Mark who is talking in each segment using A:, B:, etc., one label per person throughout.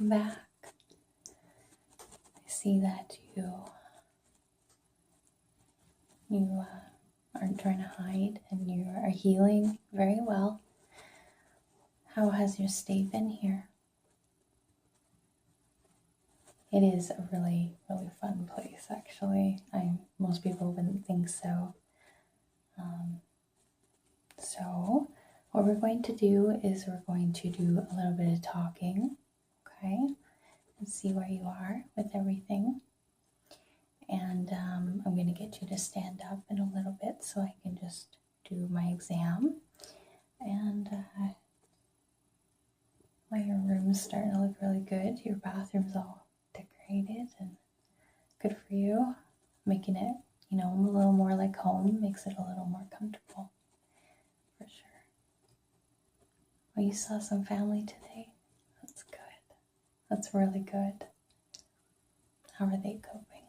A: welcome back. I see that you aren't trying to hide and you are healing very well. How has your stay been here? It is a really, really fun place, actually. Most people wouldn't think so. So what we're going to do is we're going to do a little bit of talking, okay, and see where you are with everything. And I'm going to get you to stand up in a little bit so I can just do my exam. And well, your room's starting to look really good. Your bathroom's all decorated and good for you. Making it, a little more like home makes it a little more comfortable, for sure. Well, you saw some family today. That's good. That's really good. How are they coping?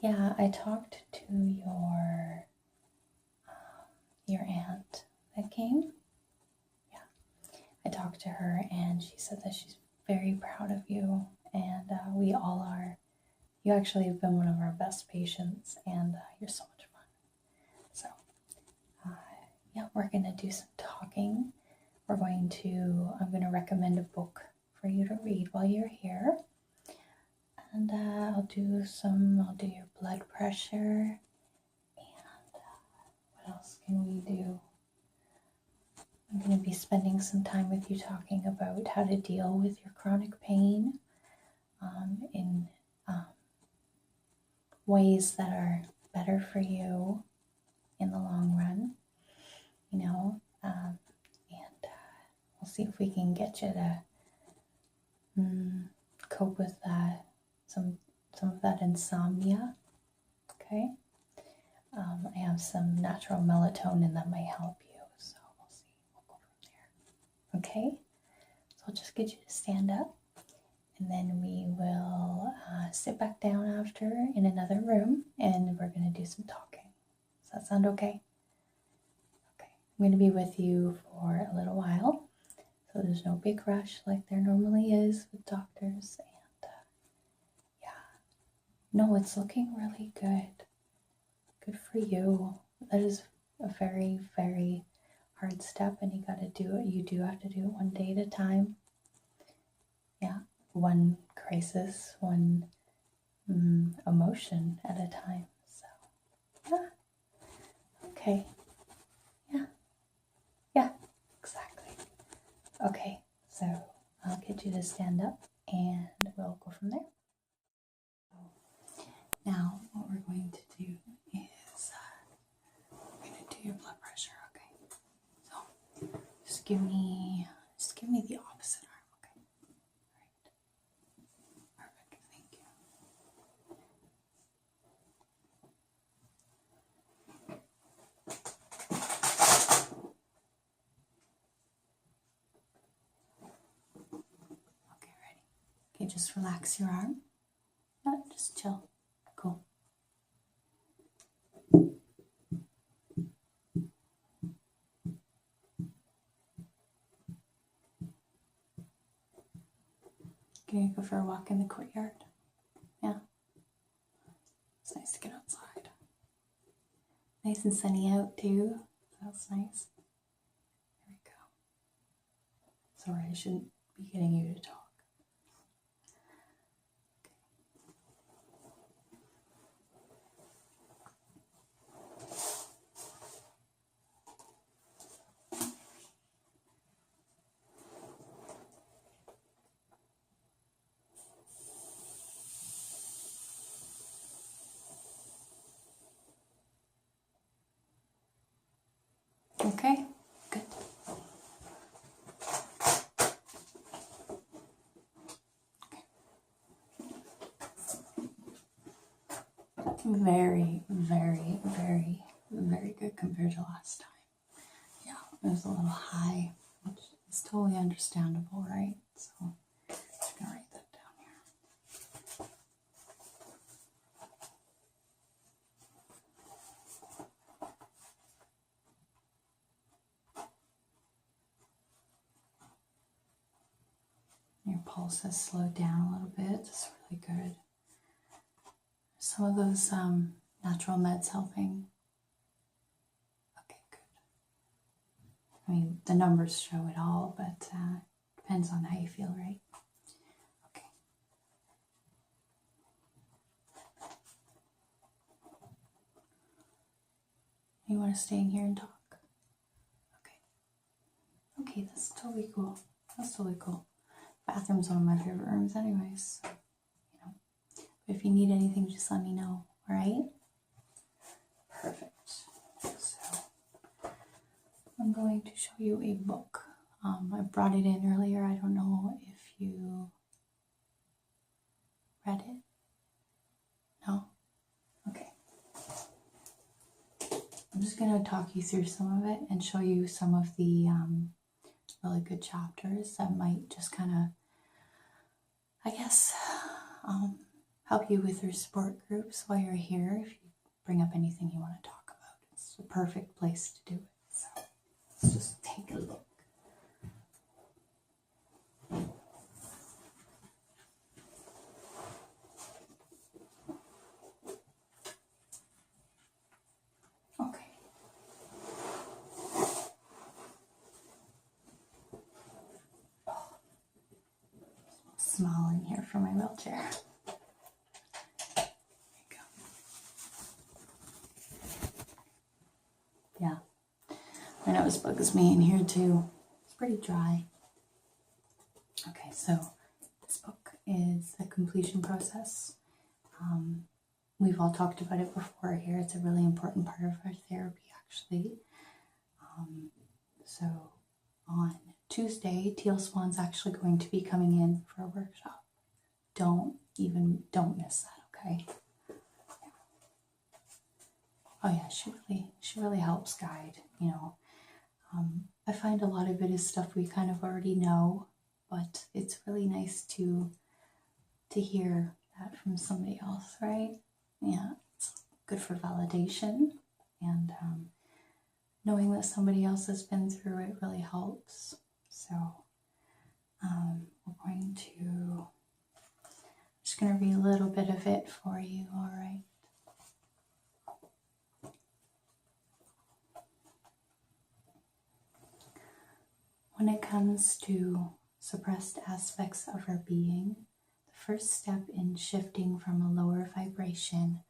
A: Yeah, I talked to your aunt that came. Yeah, I talked to her and she said that she's very proud of you, and we all are. You actually have been one of our best patients, and you're so much fun. So, yeah, we're going to do some talking. I'm going to recommend a book for you to read while you're here. And I'll do your blood pressure. And what else can we do? I'm going to be spending some time with you talking about how to deal with your chronic pain in ways that are better for you in the long run, and we'll see if we can get you to cope with that, some of that insomnia. Okay, I have some natural melatonin that might help you, so we'll see. We'll go from there. Okay, so I'll just get you to stand up, and then we will sit back down after in another room, and we're going to do some talking. Does that sound okay? Okay, I'm going to be with you for a little while, so there's no big rush like there normally is with doctors. And yeah, no, it's looking really good. Good for you. That is a very, very hard step, and you got to do it. You do have to do it one day at a time. Yeah, one crisis, one emotion at a time. So, yeah. Okay. Yeah, exactly. Okay, so I'll get you to stand up and we'll go from there. Now, what we're going to do is we're going to do your blood pressure, okay? So, just give me the opposite arm, okay? All right. Perfect, thank you. Okay, ready? Okay, just relax your arm. No, just chill. Cool. Okay, go for a walk in the courtyard. Yeah. It's nice to get outside. Nice and sunny out too. That's nice. There we go. Sorry, I shouldn't be getting you to talk. Okay, good. Very, very, very, very good compared to last time. Yeah, it was a little high, which is totally understandable, right? So I'm just gonna write that down here. your pulse has slowed down a little bit. That's really good. Some of those natural meds helping. Okay, good. I mean, the numbers show it all, but depends on how you feel, right? Okay. You want to stay in here and talk? Okay. Okay, that's totally cool. That's totally cool. Bathroom's one of my favorite rooms anyways. So, you know. But if you need anything, just let me know, all right? Perfect. So I'm going to show you a book. I brought it in earlier. I don't know if you read it. No? Okay. I'm just going to talk you through some of it and show you some of the really good chapters that might just kind of, I guess, help you with your support groups while you're here. If you bring up anything you want to talk about, it's the perfect place to do it. So let's just take a look. Okay. Small in here for my wheelchair. There you go. Yeah, my nose bugs me in here too. It's pretty dry. Okay, so this book is the completion process. We've all talked about it before here. It's a really important part of our therapy, actually. So on Tuesday, Teal Swan's actually going to be coming in for a workshop. Don't miss that, okay? Yeah. Oh yeah, she really helps guide, you know. I find a lot of it is stuff we kind of already know, but it's really nice to hear that from somebody else, right? Yeah, it's good for validation, and knowing that somebody else has been through it really helps. So we're going to, just going to read a little bit of it for you, all right? When it comes to suppressed aspects of our being, the first step in shifting from a lower vibration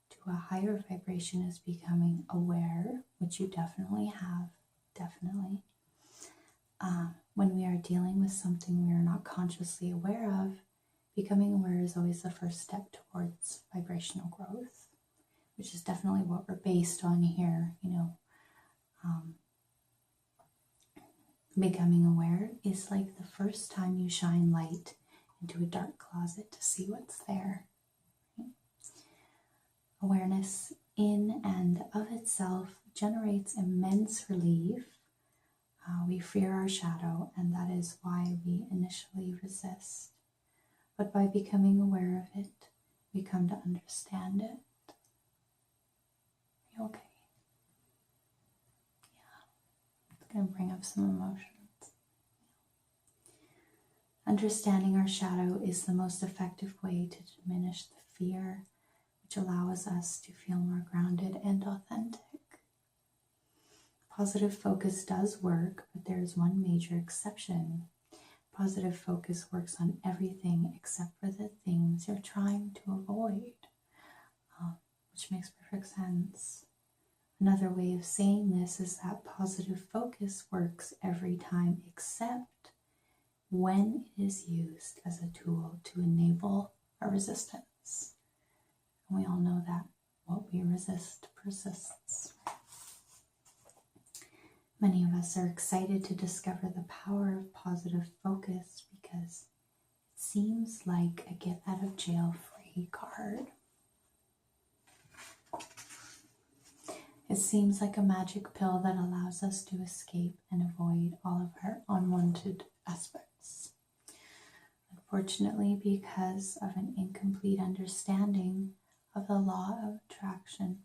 A: to a higher vibration is becoming aware, which you definitely have, definitely. When we are dealing with something we are not consciously aware of, becoming aware is always the first step towards vibrational growth, which is definitely what we're based on here, you know. Becoming aware is like the first time you shine light into a dark closet to see what's there. Right? Awareness in and of itself generates immense relief. We fear our shadow, and that is why we initially resist. But by becoming aware of it, we come to understand it. Are you okay? Yeah. It's going to bring up some emotions. Understanding our shadow is the most effective way to diminish the fear, which allows us to feel more grounded and authentic. Positive focus does work, but there is one major exception. Positive focus works on everything except for the things you're trying to avoid, which makes perfect sense. Another way of saying this is that positive focus works every time except when it is used as a tool to enable a resistance. And we all know that what we resist persists. Many of us are excited to discover the power of positive focus because it seems like a get out of jail free card. It seems like a magic pill that allows us to escape and avoid all of our unwanted aspects. Unfortunately, because of an incomplete understanding of the law of attraction,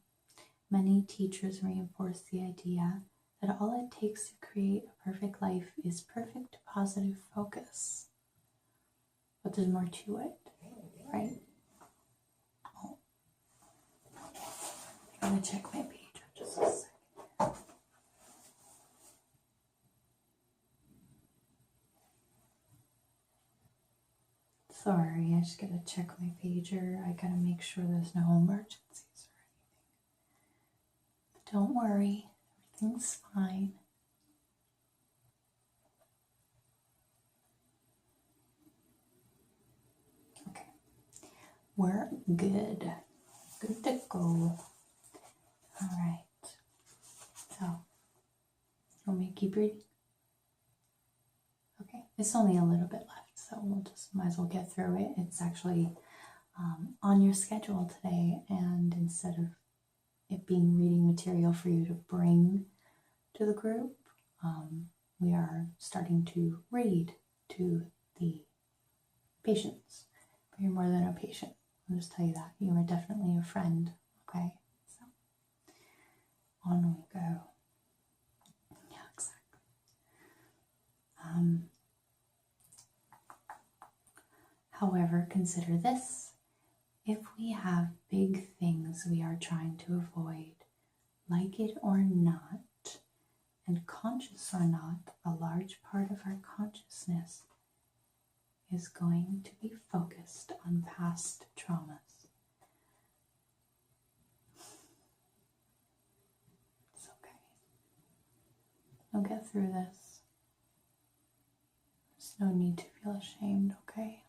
A: many teachers reinforce the idea that all it takes to create a perfect life is perfect positive focus. but there's more to it, right? Oh. I'm gonna check my page just a second. Sorry, I just gotta check my pager. I gotta make sure there's no emergencies or anything. But don't worry, everything's fine. Okay, we're good. Good to go. All right. So, you want me to keep reading? Okay, it's only a little bit left, so we'll just might as well get through it. It's actually on your schedule today, and instead of it being reading material for you to bring to the group, we are starting to read to the patients. But you're more than a patient. I'll just tell you that. You are definitely a friend, okay? So, on we go. Yeah, exactly. However, consider this. If we have big things we are trying to avoid, like it or not, and conscious or not, a large part of our consciousness is going to be focused on past traumas. It's okay. You'll get through this. There's no need to feel ashamed, okay?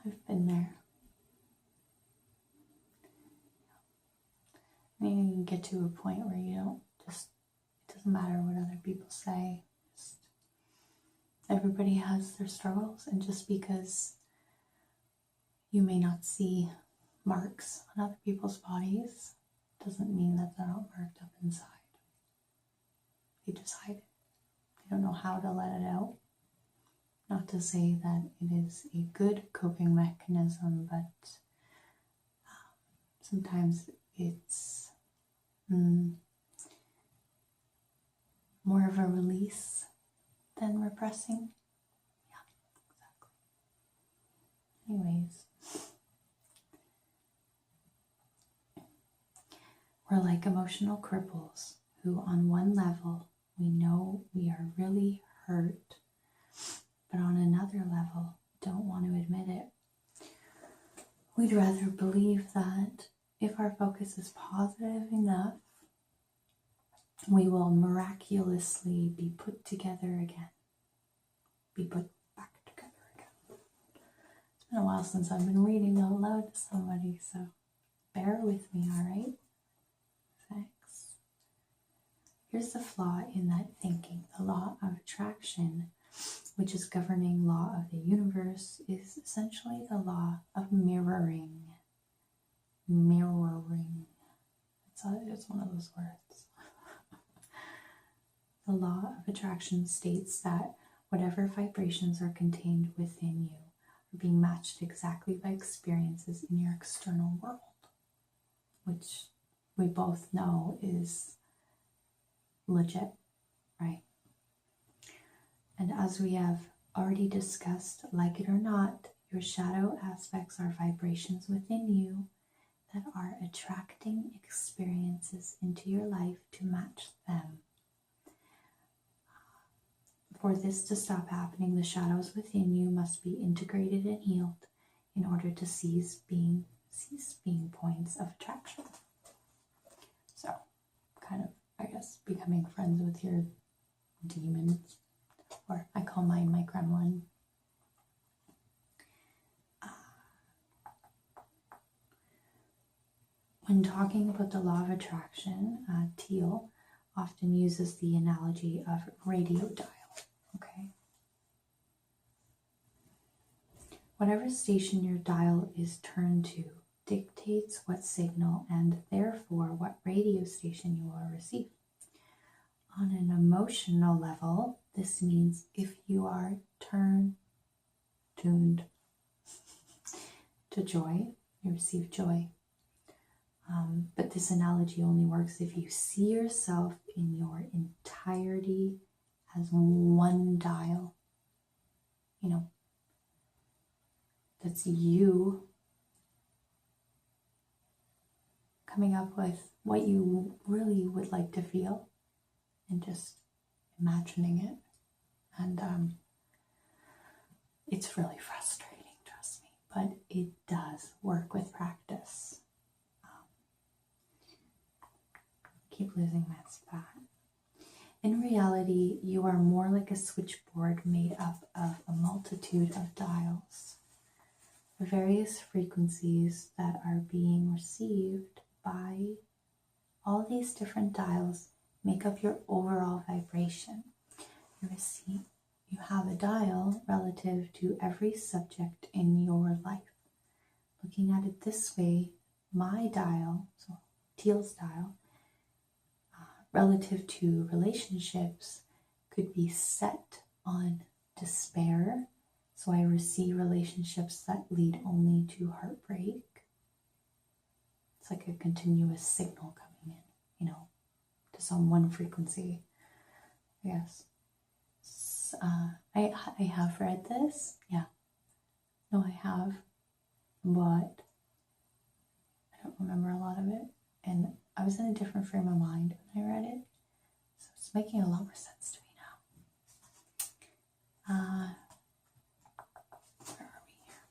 A: I've been there. Maybe you can get to a point where you don't just, it doesn't matter what other people say. Just, everybody has their struggles, and just because you may not see marks on other people's bodies doesn't mean that they're not marked up inside. They just hide it. They don't know how to let it out. Not to say that it is a good coping mechanism, but sometimes it's more of a release than repressing. Yeah, exactly. Anyways, we're like emotional cripples who, on one level, we know we are really hurt, but on another level, don't want to admit it. We'd rather believe that if our focus is positive enough, we will miraculously be put together again. Be put back together again. It's been a while since I've been reading out loud to somebody, so bear with me, alright? Thanks. Here's the flaw in that thinking. The law of attraction, which is governing law of the universe, is essentially the law of mirroring. Mirroring. It's one of those words. The law of attraction states that whatever vibrations are contained within you are being matched exactly by experiences in your external world, which we both know is legit, right? And as we have already discussed, like it or not, your shadow aspects are vibrations within you that are attracting experiences into your life to match them. For this to stop happening, the shadows within you must be integrated and healed in order to cease being points of attraction. So, kind of, I guess, becoming friends with your demons, or I call mine my gremlin. When talking about the law of attraction, Teal often uses the analogy of radio dial. Okay. Whatever station your dial is turned to dictates what signal and therefore what radio station you will receive. On an emotional level, this means if you are tuned to joy, you receive joy. But this analogy only works if you see yourself in your entirety as one dial. You know, that's you coming up with what you really would like to feel and just imagining it. And it's really frustrating, trust me, but it does work with practice. Keep losing my spot. In reality, you are more like a switchboard made up of a multitude of dials. The various frequencies that are being received by all these different dials make up your overall vibration. You have a dial relative to every subject in your life. Looking at it this way, my dial, so Teal's dial, relative to relationships could be set on despair. So I receive relationships that lead only to heartbreak. It's like a continuous signal coming in, you know, just on one frequency. Yes. I have read this. Yeah. No, I have. But I don't remember a lot of it. And I was in a different frame of mind when I read it. So it's making a lot more sense to me now. Where are we here?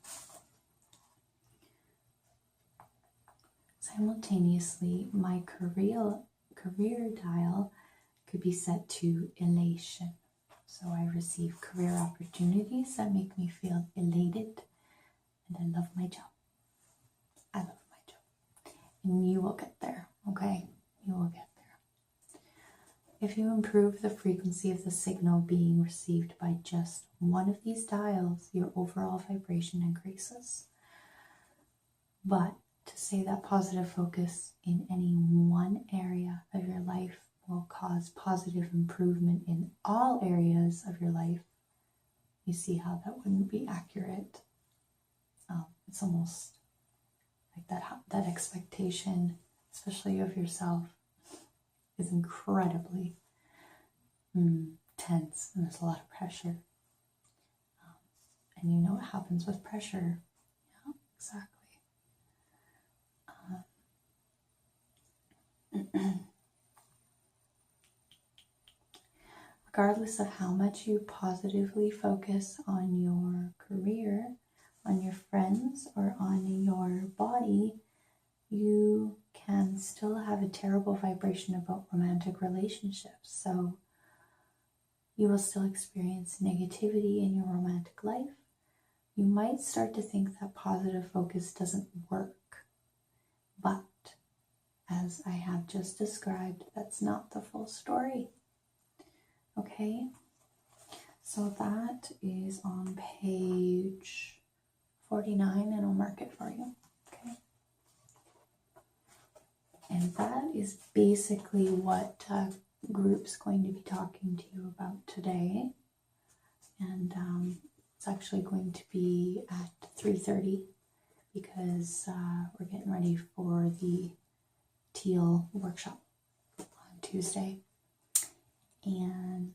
A: Simultaneously, my career dial could be set to elation. So I receive career opportunities that make me feel elated, and I love my job. I love my job. And you will get there, okay? You will get there. If you improve the frequency of the signal being received by just one of these dials, your overall vibration increases. But to say that positive focus in any one area of your life will cause positive improvement in all areas of your life, you see how that wouldn't be accurate. It's almost like that expectation, especially of yourself, is incredibly tense, and there's a lot of pressure. And you know what happens with pressure. Yeah, exactly. Regardless of how much you positively focus on your career, on your friends, or on your body, you can still have a terrible vibration about romantic relationships. So you will still experience negativity in your romantic life. You might start to think that positive focus doesn't work, but as I have just described, that's not the full story. Okay, so that is on page 49, and I'll mark it for you. Okay, and that is basically what group's going to be talking to you about today. And it's actually going to be at 3:30 because we're getting ready for the Teal workshop on Tuesday. And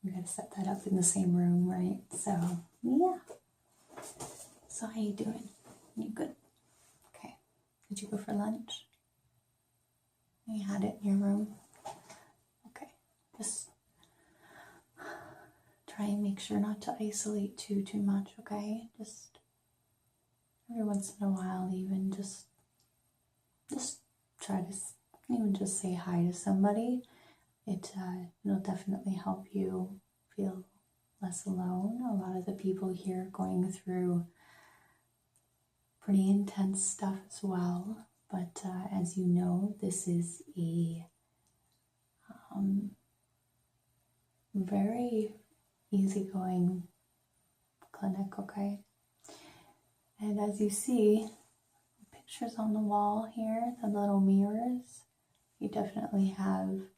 A: we got to set that up in the same room, right? So, yeah. So how you doing? You good? Okay. Did you go for lunch? You had it in your room? Okay. Just try and make sure not to isolate too much, okay? Just every once in a while, even just try to even just say hi to somebody. It'll definitely help you feel less alone. A lot of the people here are going through pretty intense stuff as well. But as you know, this is a very easygoing clinic, okay? And as you see, pictures on the wall here, the little mirrors, you definitely have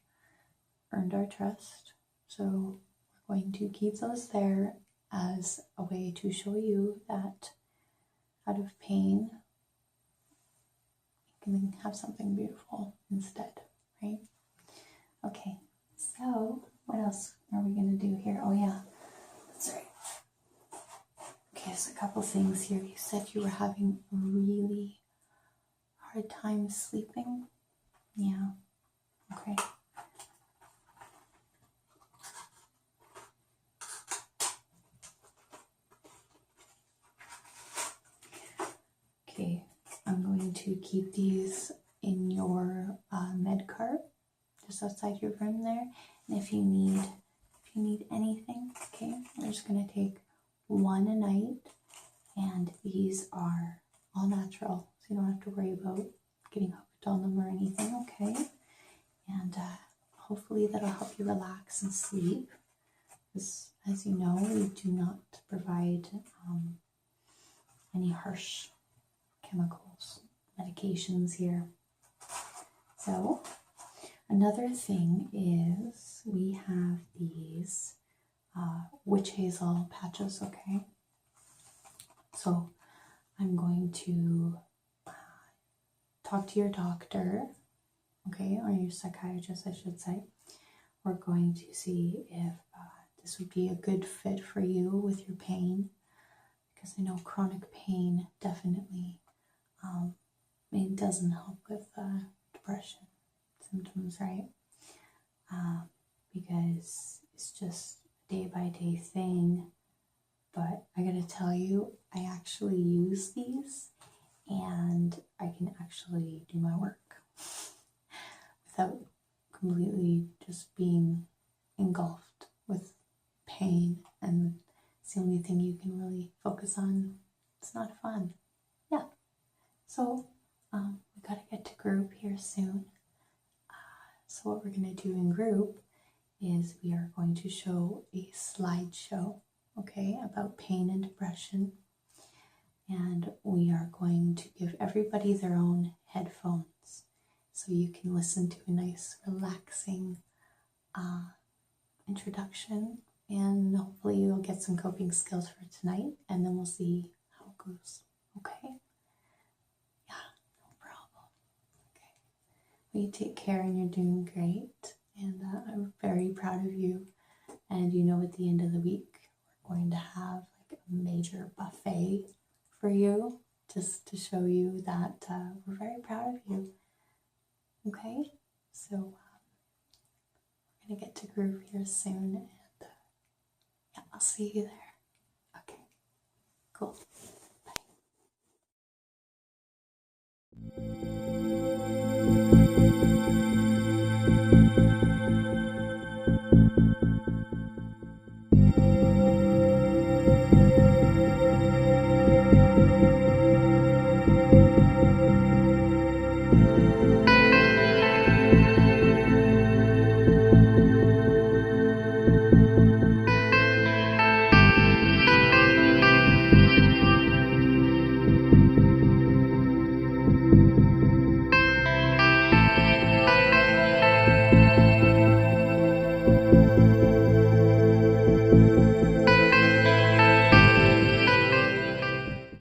A: earned our trust. So we're going to keep those there as a way to show you that out of pain, you can have something beautiful instead, right? Okay, so what else are we going to do here? Oh yeah, that's right. Okay, so a couple things here. You said you were having a really hard time sleeping. Yeah, okay. Okay, I'm going to keep these in your med cart just outside your room there. And if you need anything, okay, we're just gonna take one a night, and these are all natural, so you don't have to worry about getting hooked on them or anything, okay? And hopefully that'll help you relax and sleep. Because as you know, we do not provide any harsh chemicals, medications here. So another thing is we have these witch hazel patches, okay? So I'm going to talk to your doctor, okay, or your psychiatrist, I should say. We're going to see if this would be a good fit for you with your pain, because I know chronic pain definitely it doesn't help with depression symptoms, right? Because it's just a day-by-day thing. But I gotta tell you, I actually use these and I can actually do my work without completely just being engulfed with pain, and it's the only thing you can really focus on. It's not fun. Yeah. So we gotta get to group here soon. So what we're gonna do in group is we are going to show a slideshow, okay, about pain and depression. And we are going to give everybody their own headphones so you can listen to a nice relaxing introduction, and hopefully you'll get some coping skills for tonight, and then we'll see how it goes, okay? Yeah, no problem. Okay, well, you take care, and you're doing great, and I'm very proud of you. And you know, at the end of the week we're going to have like a major buffet for you, just to show you that we're very proud of you. Okay, so we're gonna get to groove here soon, and yeah, I'll see you there. Okay, cool.